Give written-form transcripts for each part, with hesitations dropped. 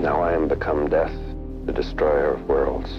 Now I am become death, the destroyer of worlds.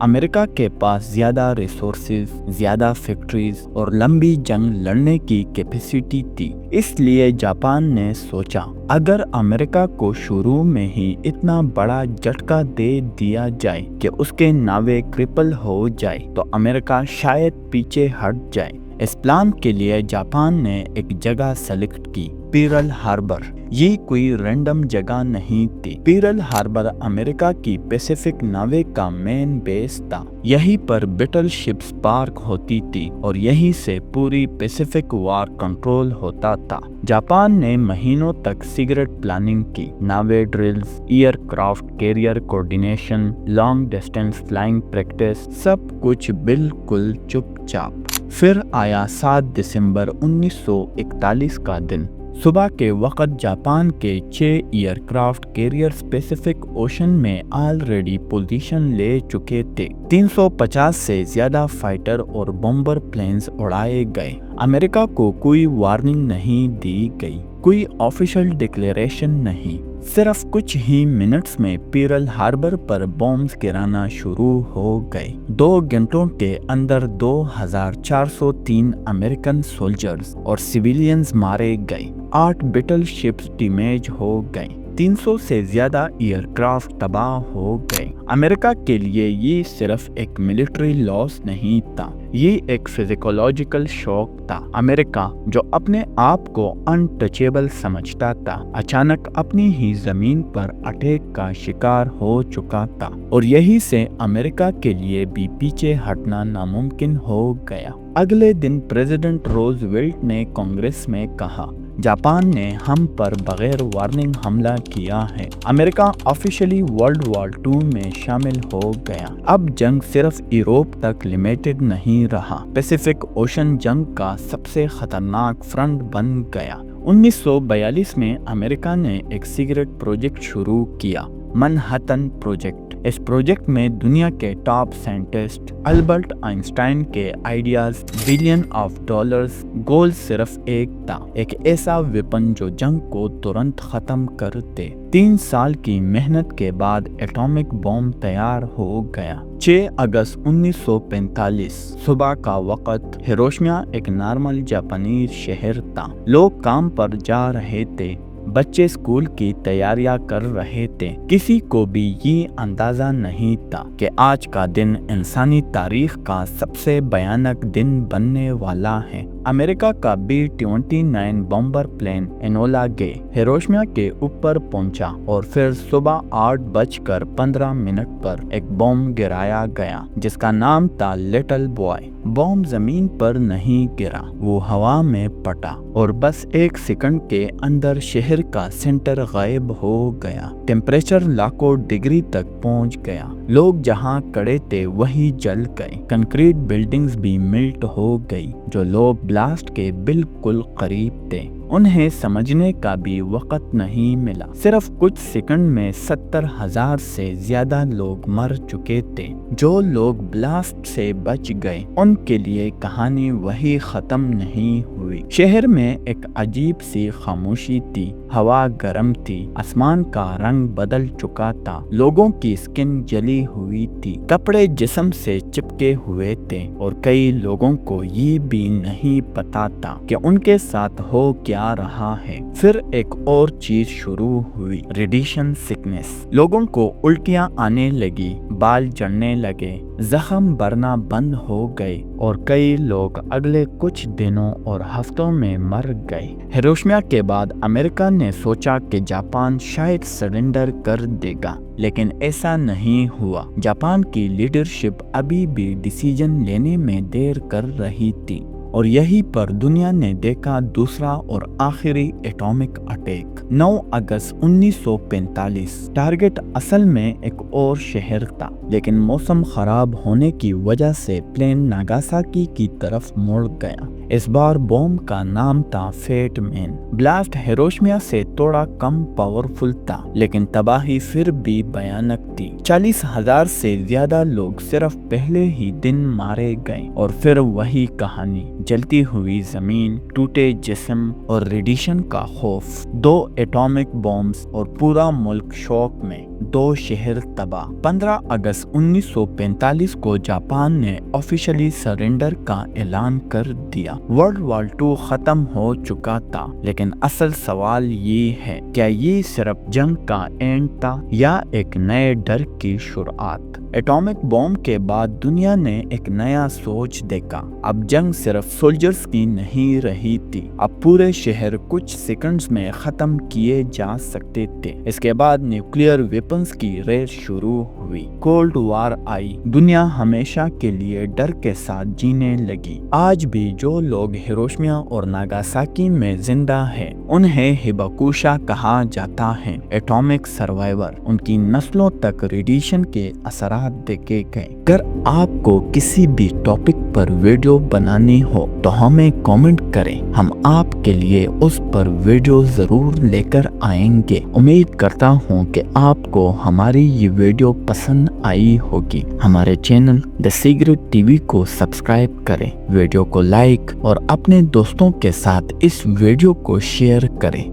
امریکہ کے پاس زیادہ resources, زیادہ factories اور لمبی جنگ لڑنے کی کیپیسٹی تھی۔ اس لیے جاپان نے سوچا اگر امریکہ کو شروع میں ہی اتنا بڑا جھٹکا دے دیا جائے کہ اس کے ناویں کرپل ہو جائے تو امریکہ شاید پیچھے ہٹ جائے۔ اس پلان کے لیے جاپان نے ایک جگہ سلیکٹ کی، پیرل ہاربر۔ یہ کوئی رینڈم جگہ نہیں تھی۔ پیرل ہاربر امریکہ کی پیسیفک ناوے کا مین بیس تھا۔ یہیں پر بیٹل شپس پارک ہوتی تھی اور یہیں سے پوری پیسیفک وار کنٹرول ہوتا تھا۔ جاپان نے مہینوں تک سیکرٹ پلاننگ کی، naval drills, aircraft carrier coordination, long distance flying practice, سب کچھ بالکل چپ چاپ۔ پھر آیا 7 دسمبر 1941 کا دن۔ صبح کے وقت جاپان کے 6 aircraft carriers Pacific Ocean میں آلریڈی پوزیشن لے چکے تھے۔ 350 سے زیادہ فائٹر اور بمبر پلینز اڑائے گئے۔ امریکہ کو کوئی وارننگ نہیں دی گئی، کوئی آفیشل ڈکلیریشن نہیں۔ صرف کچھ ہی منٹس میں پیرل ہاربر پر بمبز گرانا شروع ہو گئے۔ 2 گھنٹوں کے اندر 2403 امریکن سولجرز اور سویلینز مارے گئے، 8 بیٹل شپس ڈیمیج ہو گئیں، 300 سے زیادہ ایئر کرافٹ تباہ ہو گئے۔ امریکہ کے لیے یہ صرف ایک ملٹری لاس نہیں تھا، یہ ایک فزیکولوجیکل شوق تھا۔ امریکہ جو اپنے آپ کو انٹچیبل سمجھتا تھا، اچانک اپنی ہی زمین پر اٹیک کا شکار ہو چکا تھا، اور یہی سے امریکہ کے لیے بھی پیچھے ہٹنا ناممکن ہو گیا۔ اگلے دن پریزیڈنٹ روز ویلٹ نے کانگریس میں کہا، جاپان نے ہم پر بغیر وارننگ حملہ کیا ہے۔ امریکہ آفیشلی ورلڈ وار 2 میں شامل ہو گیا۔ اب جنگ صرف یورپ تک لمیٹڈ نہیں رہا، پیسیفک اوشن جنگ کا سب سے خطرناک فرنٹ بن گیا۔ 1942 میں امریکہ نے ایک سیکرٹ پروجیکٹ شروع کیا، منہٹن پروجیکٹ۔ اس پروجیکٹ میں دنیا کے ٹاپ سائنٹسٹ، البرٹ آئنسٹائن کے آئیڈیاز، بلین آف ڈالرز، گول صرف ایک تھا، ایک ایسا ویپن جو جنگ کو ترنت ختم کر دے۔ 3 سال کی محنت کے بعد ایٹامک بم تیار ہو گیا۔ 6 اگست 1945 صبح کا وقت، ہیروشیما ایک نارمل جاپانیز شہر تھا۔ لوگ کام پر جا رہے تھے، بچے اسکول کی تیاریاں کر رہے تھے۔ کسی کو بھی یہ اندازہ نہیں تھا کہ آج کا دن انسانی تاریخ کا سب سے بھیانک دن بننے والا ہے۔ امریکہ کا B-29 بمبر پلین انولا گے ہیروشیما کے اوپر پہنچا اور پھر صبح 8:15 پر ایک بم گرایا گیا جس کا نام تھا لٹل بوائے۔ بم زمین پر نہیں گرا، وہ ہوا میں پٹا اور بس 1 سیکنڈ کے اندر شہر کا سینٹر غائب ہو گیا۔ ٹیمپریچر لاکھوں ڈگری تک پہنچ گیا، لوگ جہاں کھڑے تھے وہی جل گئے، کنکریٹ بلڈنگز بھی ملٹ ہو گئی۔ جو لوگ بلاسٹ کے بالکل قریب تھے انہیں سمجھنے کا بھی وقت نہیں ملا۔ صرف کچھ سیکنڈ میں 70,000 سے زیادہ لوگ مر چکے تھے۔ جو لوگ بلاسٹ سے بچ گئے ان کے لیے کہانی وہی ختم نہیں ہوئی۔ شہر میں ایک عجیب سی خاموشی تھی، ہوا گرم تھی، آسمان کا رنگ بدل چکا تھا، لوگوں کی سکن جلی ہوئی تھی، کپڑے جسم سے چپکے ہوئے تھے اور کئی لوگوں کو یہ بھی نہیں پتا تھا کہ ان کے ساتھ ہو کیا رہا ہے۔ پھر ایک اور چیز شروع ہوئی، ریڈیشن سکنس۔ لوگوں کو الٹیاں آنے لگی، بال جڑنے لگے، زخم بھرنا بند ہو گئے اور کئی لوگ اگلے کچھ دنوں اور ہفتوں میں مر گئے۔ ہیروشیما کے بعد امریکہ نے سوچا کہ جاپان شاید سرنڈر کر دے گا، لیکن ایسا نہیں ہوا۔ جاپان کی لیڈرشپ ابھی بھی ڈیسیجن لینے میں دیر کر رہی تھی اور یہی پر دنیا نے دیکھا دوسرا اور آخری ایٹامک اٹیک۔ 9 اگست 1945 ٹارگٹ اصل میں ایک اور شہر تھا، لیکن موسم خراب ہونے کی وجہ سے پلین ناگاساکی کی طرف مڑ گیا۔ اس بار بوم کا نام تھا فیٹ مین۔ بلاسٹ ہیروشیما سے تھوڑا کم پاورفل تھا، لیکن تباہی پھر بھی بھیانک تھی۔ 40,000 سے زیادہ لوگ صرف پہلے ہی دن مارے گئے اور پھر وہی کہانی، جلتی ہوئی زمین، ٹوٹے جسم اور ریڈیشن کا خوف، 2 ایٹامک بمبس اور پورا ملک شوق میں، 2 شہر تباہ۔ 15 اگست 1945 کو جاپان نے آفیشلی سرنڈر کا اعلان کر دیا۔ ورلڈ وار 2 ختم ہو چکا تھا، لیکن اصل سوال یہ ہے، کیا یہ صرف جنگ کا اینڈ تھا یا ایک نئے ڈر کی شروعات؟ ایٹامک بم کے بعد دنیا نے ایک نیا سوچ دیکھا۔ اب جنگ صرف سولجرز کی نہیں رہی تھی، اب پورے شہر کچھ سیکنڈز میں ختم کیے جا سکتے تھے۔ اس کے بعد نیوکلیئر ویپنز کی ریس شروع ہوئی، کولڈ وار آئی، دنیا ہمیشہ کے لیے ڈر کے ساتھ جینے لگی۔ آج بھی جو لوگ ہیروشیما اور ناگاساکی میں زندہ ہیں انہیں ہیباکوشا کہا جاتا ہے، ایٹامک سروائیور۔ ان کی نسلوں تک ریڈیشن کے اثرات دیکھے گئے۔ اگر آپ کو کسی بھی ٹاپک پر ویڈیو بنانی ہو تو ہمیں کامنٹ کریں، ہم آپ کے لیے اس پر ویڈیو ضرور لے کر آئیں گے۔ امید کرتا ہوں کہ آپ کو ہماری یہ ویڈیو پسند آئی ہوگی۔ ہمارے چینل دی سیکرٹ ٹی وی کو سبسکرائب کریں، ویڈیو کو لائک اور اپنے دوستوں کے ساتھ اس ویڈیو کو شیئر کریں۔